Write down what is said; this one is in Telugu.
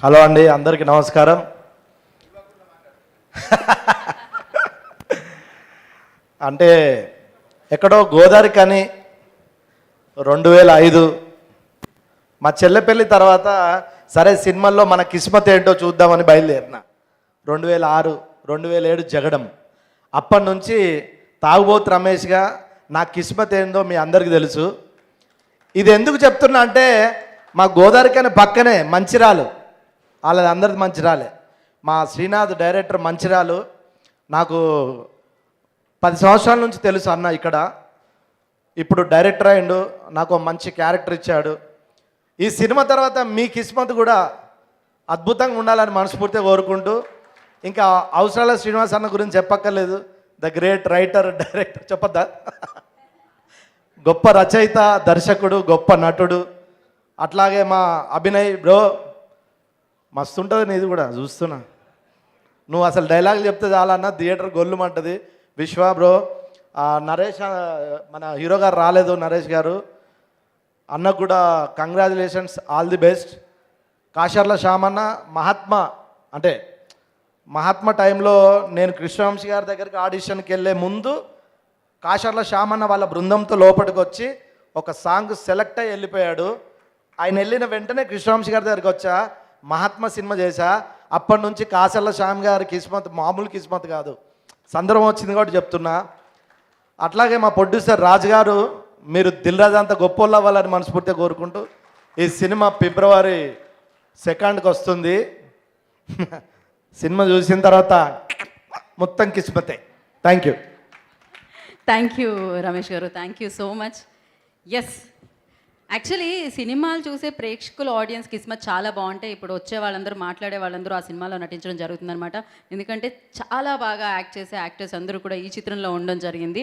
హలో అండి, అందరికీ నమస్కారం. అంటే ఎక్కడో గోదావరి కానీ 2005 మా చెల్లె పెళ్ళి తర్వాత సరే సినిమాల్లో మన కిస్మత్ ఏంటో చూద్దామని బయలుదేరిన. 2006 2007 జగడం. అప్పటి నుంచి తాగుబోతు రమేష్గా నా కిస్మత్ ఏందో మీ అందరికీ తెలుసు. ఇది ఎందుకు చెప్తున్నా అంటే మా గోదావరి కానీ పక్కనే మంచిరాలు, వాళ్ళది అందరిది మంచిరాలే. మా శ్రీనాథ్ డైరెక్టర్ మంచిరాలు. నాకు 10 సంవత్సరాల నుంచి తెలుసు అన్న. ఇక్కడ ఇప్పుడు డైరెక్టర్ అయిండు, నాకు మంచి క్యారెక్టర్ ఇచ్చాడు. ఈ సినిమా తర్వాత మీ కిస్మత్ కూడా అద్భుతంగా ఉండాలని మనస్ఫూర్తిగా కోరుకుంటూ, ఇంకా అవసరాల శ్రీనివాస్ అన్న గురించి చెప్పక్కర్లేదు. ద గ్రేట్ రైటర్, డైరెక్టర్ చెప్పద్దా, గొప్ప రచయిత, దర్శకుడు, గొప్ప నటుడు. అట్లాగే మా అభినయ్ బ్రో మస్తు ఉంటుంది, నీది కూడా చూస్తున్నా. నువ్వు అసలు డైలాగులు చెప్తే చాలన్నా థియేటర్ గొల్లుమంటుంది. విశ్వ బ్రో, నరేష్ మన హీరో గారు రాలేదు, నరేష్ గారు అన్నకు కూడా కంగ్రాచులేషన్స్, ఆల్ ది బెస్ట్. కాశర్ల శ్యామన్న మహాత్మ టైంలో నేను కృష్ణవంశీ గారి దగ్గరికి ఆడిషన్కి వెళ్ళే ముందు కాశర్ల శ్యామన్న వాళ్ళ బృందంతో లోపలికి వచ్చి ఒక సాంగ్ సెలెక్ట్ అయ్యి వెళ్ళిపోయాడు. ఆయన వెళ్ళిన వెంటనే కృష్ణవంశీ గారి దగ్గరికి వచ్చా, మహాత్మ సినిమా చేశా. అప్పటి నుంచి కాశర్ల శ్యామ్ గారి కిస్మత్ మామూలు కిస్మత్ కాదు, సందర్భం వచ్చింది కాబట్టి చెప్తున్నా. అట్లాగే మా ప్రొడ్యూసర్ రాజు గారు, మీరు దిల్ రాజు అంత గొప్పోళ్ళు అవ్వాలని మనస్ఫూర్తిగా కోరుకుంటూ, ఈ సినిమా ఫిబ్రవరి 2కి వస్తుంది. సినిమా చూసిన తర్వాత మొత్తం కిస్మతే. Thank you. Thank you Ramesh గారు, thank you so much. Yes, actually సినిమాలు చూసే ప్రేక్షకుల ఆడియన్స్ కిస్మత్ చాలా బాగుంటాయి. ఇప్పుడు వచ్చే వాళ్ళందరూ, మాట్లాడే వాళ్ళందరూ ఆ సినిమాలో నటించడం జరుగుతుందన్నమాట. ఎందుకంటే చాలా బాగా యాక్ట్ చేసే యాక్టర్స్ అందరూ కూడా ఈ చిత్రంలో ఉండడం జరిగింది.